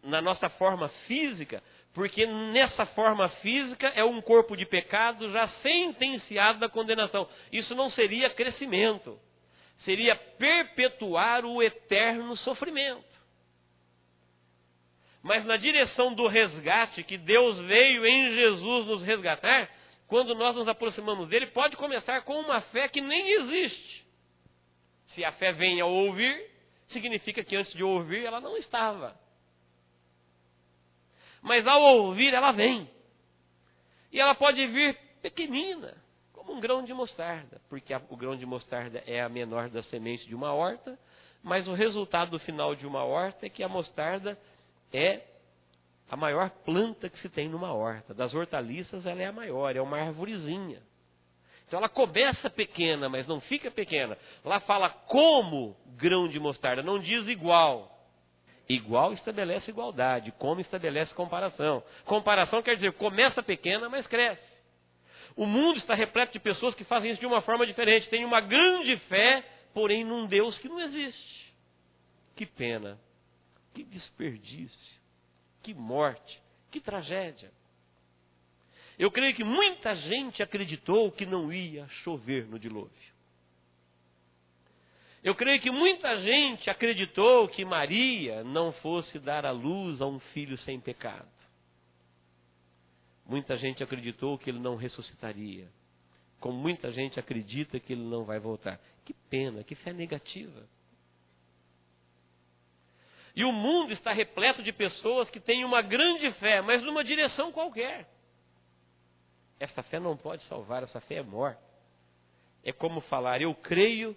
na nossa forma física, porque nessa forma física é um corpo de pecado já sentenciado da condenação. Isso não seria crescimento, seria perpetuar o eterno sofrimento. Mas na direção do resgate, que Deus veio em Jesus nos resgatar, quando nós nos aproximamos dele, pode começar com uma fé que nem existe. Se a fé vem ao ouvir, significa que antes de ouvir ela não estava. Mas ao ouvir ela vem. E ela pode vir pequenina, como um grão de mostarda. Porque o grão de mostarda é a menor da semente de uma horta, mas o resultado final de uma horta é que a mostarda é a maior planta que se tem numa horta. Das hortaliças ela é a maior, é uma arvorezinha. Então ela começa pequena, mas não fica pequena. Lá fala como grão de mostarda, não diz igual. Igual estabelece igualdade, como estabelece comparação. Comparação quer dizer, começa pequena, mas cresce. O mundo está repleto de pessoas que fazem isso de uma forma diferente. Tem uma grande fé, porém num Deus que não existe. Que pena, que desperdício, que morte, que tragédia. Eu creio que muita gente acreditou que não ia chover no dilúvio. Eu creio que muita gente acreditou que Maria não fosse dar à luz a um filho sem pecado. Muita gente acreditou que ele não ressuscitaria. Como muita gente acredita que ele não vai voltar. Que pena, que fé negativa. E o mundo está repleto de pessoas que têm uma grande fé, mas numa direção qualquer. Essa fé não pode salvar, essa fé é morta. É como falar, eu creio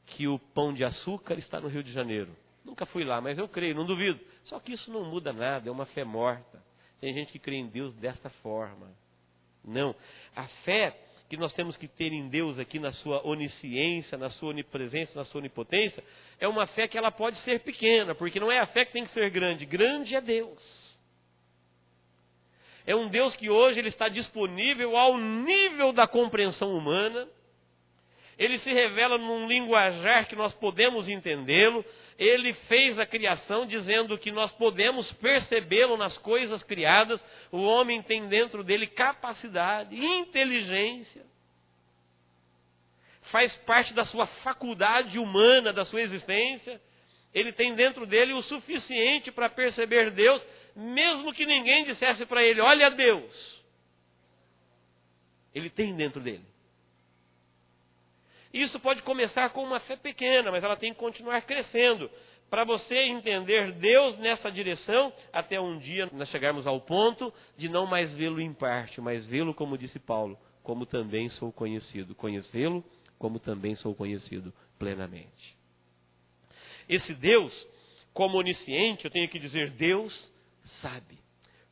que o Pão de Açúcar está no Rio de Janeiro. Nunca fui lá, mas eu creio, não duvido. Só que isso não muda nada, é uma fé morta. Tem gente que crê em Deus desta forma. Não. A fé que nós temos que ter em Deus aqui na sua onisciência, na sua onipresença, na sua onipotência, é uma fé que ela pode ser pequena, porque não é a fé que tem que ser grande. Grande é Deus. É um Deus que hoje ele está disponível ao nível da compreensão humana. Ele se revela num linguajar que nós podemos entendê-lo. Ele fez a criação dizendo que nós podemos percebê-lo nas coisas criadas. O homem tem dentro dele capacidade, inteligência. Faz parte da sua faculdade humana, da sua existência. Ele tem dentro dele o suficiente para perceber Deus, mesmo que ninguém dissesse para ele, olha Deus. Ele tem dentro dele. Isso pode começar com uma fé pequena, mas ela tem que continuar crescendo. Para você entender Deus nessa direção, até um dia nós chegarmos ao ponto de não mais vê-lo em parte, mas vê-lo, como disse Paulo, como também sou conhecido. Conhecê-lo como também sou conhecido plenamente. Esse Deus, como onisciente, eu tenho que dizer Deus sabe.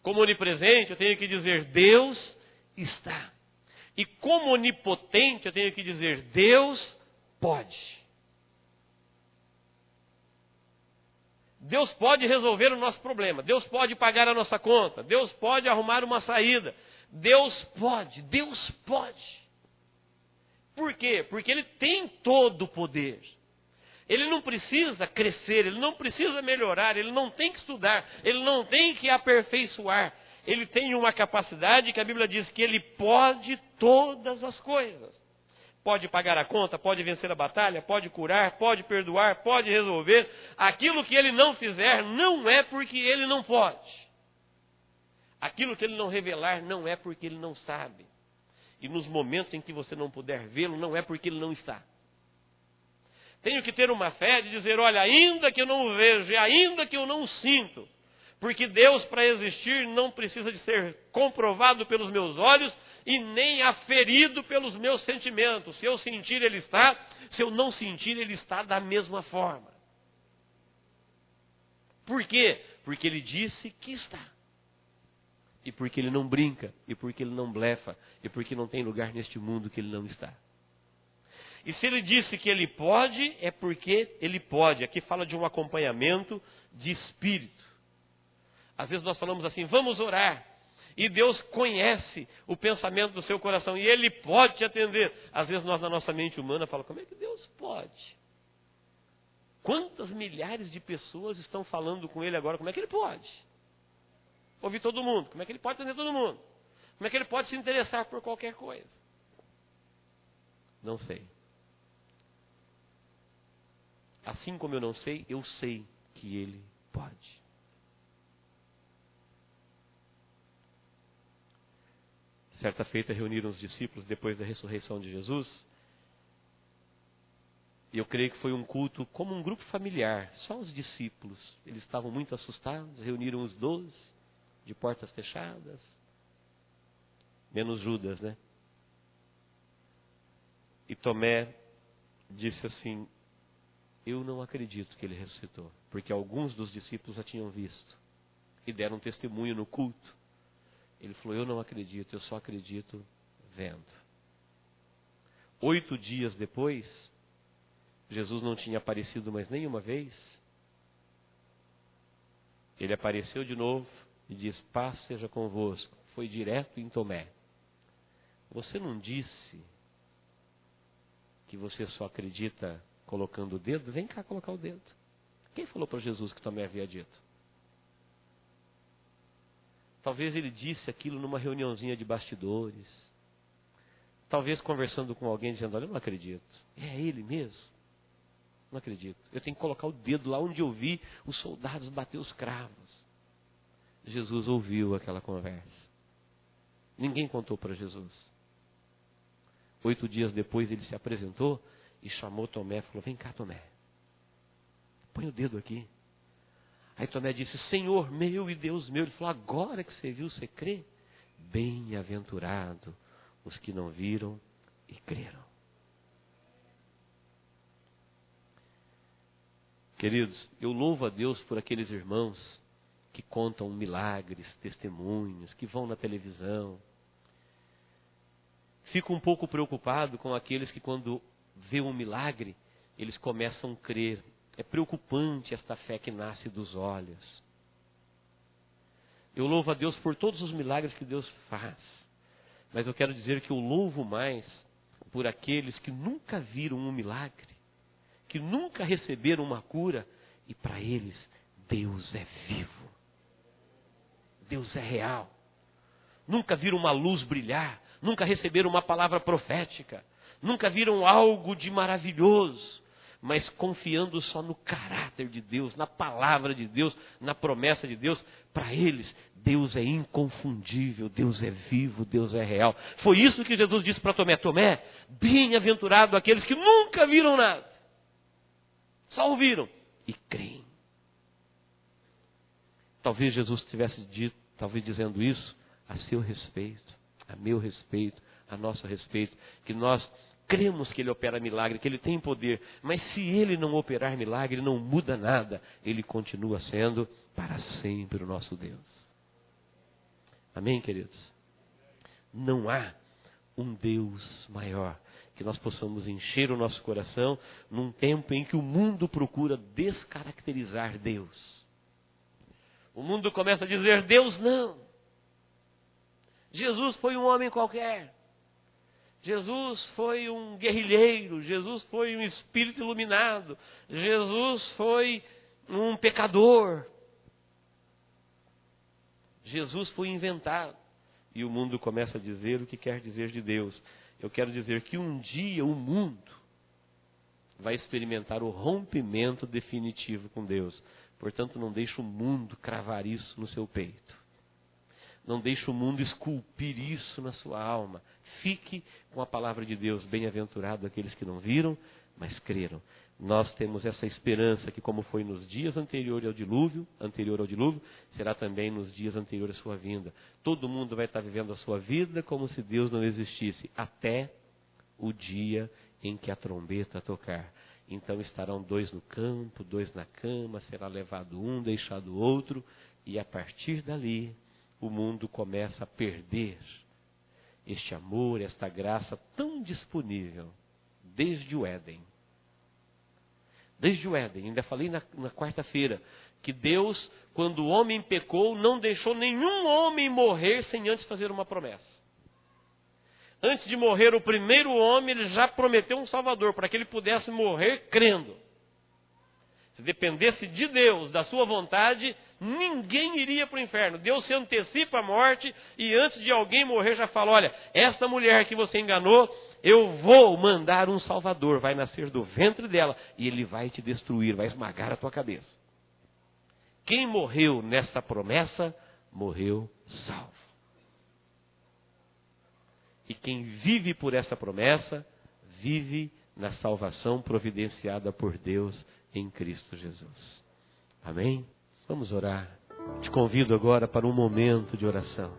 Como onipresente, eu tenho que dizer Deus está. E como onipotente, eu tenho que dizer Deus pode. Deus pode resolver o nosso problema. Deus pode pagar a nossa conta. Deus pode arrumar uma saída. Deus pode. Deus pode. Por quê? Porque Ele tem todo o poder. Ele não precisa crescer, Ele não precisa melhorar, Ele não tem que estudar, Ele não tem que aperfeiçoar. Ele tem uma capacidade que a Bíblia diz que Ele pode todas as coisas. Pode pagar a conta, pode vencer a batalha, pode curar, pode perdoar, pode resolver. Aquilo que Ele não fizer não é porque Ele não pode. Aquilo que Ele não revelar não é porque Ele não sabe. E nos momentos em que você não puder vê-lo, não é porque Ele não está. Tenho que ter uma fé de dizer, olha, ainda que eu não o veja, ainda que eu não o sinto, porque Deus, para existir, não precisa de ser comprovado pelos meus olhos e nem aferido pelos meus sentimentos. Se eu sentir, Ele está. Se eu não sentir, Ele está da mesma forma. Por quê? Porque Ele disse que está. E porque Ele não brinca, e porque Ele não blefa, e porque não tem lugar neste mundo que Ele não está. E se Ele disse que Ele pode, é porque Ele pode. Aqui fala de um acompanhamento de espírito. Às vezes nós falamos assim, vamos orar. E Deus conhece o pensamento do seu coração e Ele pode te atender. Às vezes nós, na nossa mente humana, falamos, como é que Deus pode? Quantas milhares de pessoas estão falando com Ele agora? Como é que Ele pode? Ouvir todo mundo. Como é que Ele pode atender todo mundo? Como é que Ele pode se interessar por qualquer coisa? Não sei. Assim como eu não sei, eu sei que Ele pode. Certa feita reuniram os discípulos depois da ressurreição de Jesus. E eu creio que foi um culto como um grupo familiar, só os discípulos. Eles estavam muito assustados, reuniram os 12, de portas fechadas. Menos Judas, né? E Tomé disse assim, eu não acredito que Ele ressuscitou. Porque alguns dos discípulos já tinham visto. E deram testemunho no culto. Ele falou, eu não acredito, eu só acredito vendo. 8 dias depois, Jesus não tinha aparecido mais nenhuma vez. Ele apareceu de novo e diz, paz seja convosco. Foi direto em Tomé. Você não disse que você só acredita colocando o dedo? Vem cá colocar o dedo. Quem falou para Jesus que Tomé havia dito? Talvez ele disse aquilo numa reuniãozinha de bastidores. Talvez conversando com alguém dizendo, olha, eu não acredito. É ele mesmo? Não acredito. Eu tenho que colocar o dedo lá onde eu vi os soldados bater os cravos. Jesus ouviu aquela conversa. Ninguém contou para Jesus. 8 dias depois ele se apresentou e chamou Tomé e falou, vem cá, Tomé. Põe o dedo aqui. Aí Tomé disse, Senhor meu e Deus meu. Ele falou, agora que você viu, você crê? Bem-aventurado os que não viram e creram. Queridos, eu louvo a Deus por aqueles irmãos que contam milagres, testemunhos, que vão na televisão. Fico um pouco preocupado com aqueles que quando vê um milagre, eles começam a crer. É preocupante esta fé que nasce dos olhos. Eu louvo a Deus por todos os milagres que Deus faz. Mas eu quero dizer que eu louvo mais por aqueles que nunca viram um milagre, que nunca receberam uma cura, e para eles Deus é vivo. Deus é real. Nunca viram uma luz brilhar, nunca receberam uma palavra profética, nunca viram algo de maravilhoso, mas confiando só no caráter de Deus, na palavra de Deus, na promessa de Deus. Para eles, Deus é inconfundível, Deus é vivo, Deus é real. Foi isso que Jesus disse para Tomé. Tomé, bem-aventurado aqueles que nunca viram nada, só ouviram e creem. Talvez Jesus tivesse dito, talvez dizendo isso a seu respeito, a meu respeito, a nosso respeito, que nós cremos que Ele opera milagre, que Ele tem poder, mas se Ele não operar milagre, não muda nada. Ele continua sendo para sempre o nosso Deus. Amém, queridos? Não há um Deus maior. Que nós possamos encher o nosso coração num tempo em que o mundo procura descaracterizar Deus. O mundo começa a dizer, Deus não. Jesus foi um homem qualquer. Jesus foi um guerrilheiro, Jesus foi um espírito iluminado, Jesus foi um pecador. Jesus foi inventado. E o mundo começa a dizer o que quer dizer de Deus. Eu quero dizer que um dia o mundo vai experimentar o rompimento definitivo com Deus. Portanto, não deixe o mundo cravar isso no seu peito. Não deixe o mundo esculpir isso na sua alma. Fique com a palavra de Deus. Bem-aventurado aqueles que não viram, mas creram. Nós temos essa esperança que, como foi nos dias anteriores ao dilúvio, será também nos dias anteriores à sua vinda. Todo mundo vai estar vivendo a sua vida como se Deus não existisse, até o dia em que a trombeta tocar. Então estarão 2 no campo, 2 na cama, será levado um, deixado o outro, e a partir dali o mundo começa a perder este amor, esta graça tão disponível desde o Éden. Desde o Éden, ainda falei na quarta-feira, que Deus, quando o homem pecou, não deixou nenhum homem morrer sem antes fazer uma promessa. Antes de morrer o primeiro homem, ele já prometeu um Salvador, para que ele pudesse morrer crendo. Se dependesse de Deus, da sua vontade, ninguém iria para o inferno. Deus se antecipa à morte e antes de alguém morrer já fala, olha, esta mulher que você enganou, eu vou mandar um Salvador, vai nascer do ventre dela e ele vai te destruir, vai esmagar a tua cabeça. Quem morreu nessa promessa, morreu salvo. E quem vive por essa promessa, vive na salvação providenciada por Deus em Cristo Jesus. Amém? Vamos orar. Te convido agora para um momento de oração.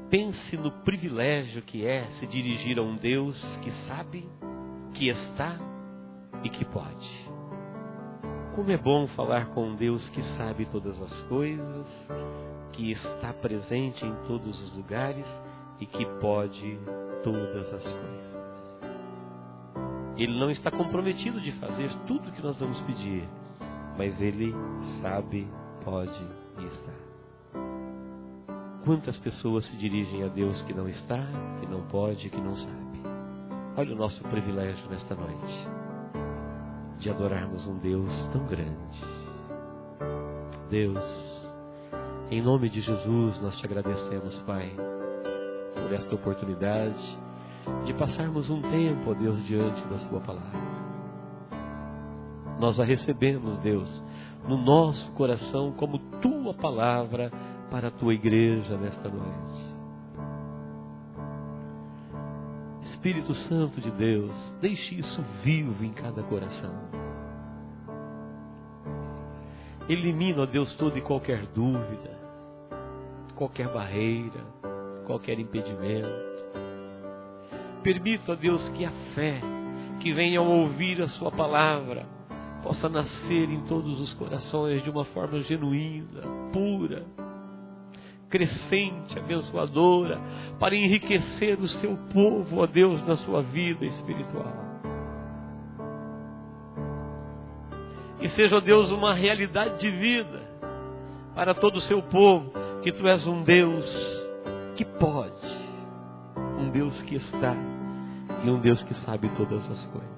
Pense no privilégio que é se dirigir a um Deus que sabe, que está e que pode. Como é bom falar com um Deus que sabe todas as coisas, que está presente em todos os lugares e que pode todas as coisas. Ele não está comprometido de fazer tudo o que nós vamos pedir, mas Ele sabe, pode e está. Quantas pessoas se dirigem a Deus que não está, que não pode, que não sabe? Olha o nosso privilégio nesta noite, de adorarmos um Deus tão grande. Deus, em nome de Jesus, nós te agradecemos, Pai, por esta oportunidade de passarmos um tempo, ó Deus, diante da Sua palavra. Nós a recebemos, Deus, no nosso coração como Tua palavra para a Tua igreja nesta noite. Espírito Santo de Deus, deixe isso vivo em cada coração. Elimina, ó Deus, toda e qualquer dúvida, qualquer barreira, qualquer impedimento. Permita, ó Deus, que a fé que venha ao ouvir a Sua palavra possa nascer em todos os corações de uma forma genuína, pura, crescente, abençoadora, para enriquecer o Seu povo, ó Deus, na sua vida espiritual. Que seja, ó Deus, uma realidade de vida para todo o Seu povo, que Tu és um Deus que pode, um Deus que está e um Deus que sabe todas as coisas.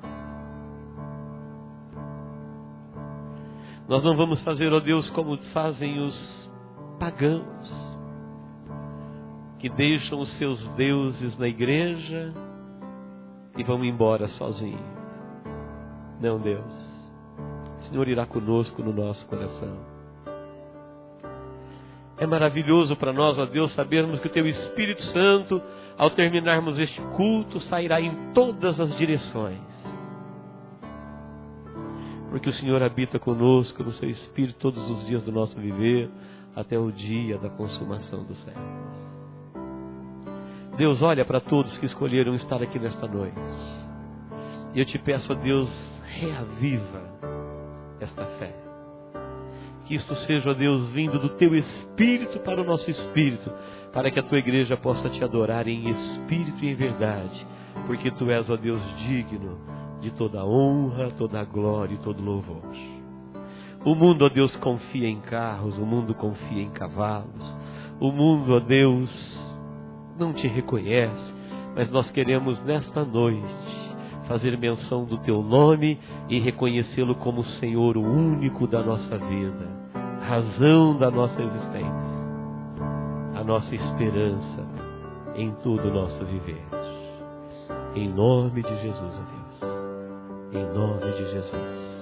Nós não vamos fazer, ó Deus, como fazem os pagãos, que deixam os seus deuses na igreja e vão embora sozinhos. Não, Deus. O Senhor irá conosco no nosso coração. É maravilhoso para nós, ó Deus, sabermos que o Teu Espírito Santo, ao terminarmos este culto, sairá em todas as direções. Porque o Senhor habita conosco no Seu Espírito todos os dias do nosso viver, até o dia da consumação dos séculos. Deus, olha para todos que escolheram estar aqui nesta noite. E eu te peço, ó Deus, reaviva esta fé. Que isto seja, ó Deus, vindo do Teu Espírito para o nosso Espírito, para que a Tua igreja possa Te adorar em Espírito e em verdade, porque Tu és, ó Deus, digno de toda a honra, toda a glória e todo louvor. O mundo, ó Deus, confia em carros, o mundo confia em cavalos, o mundo, ó Deus, não Te reconhece, mas nós queremos nesta noite fazer menção do Teu nome e reconhecê-lo como Senhor, o único da nossa vida, razão da nossa existência, a nossa esperança em todo o nosso viver. Em nome de Jesus, ó Deus. Em nome de Jesus.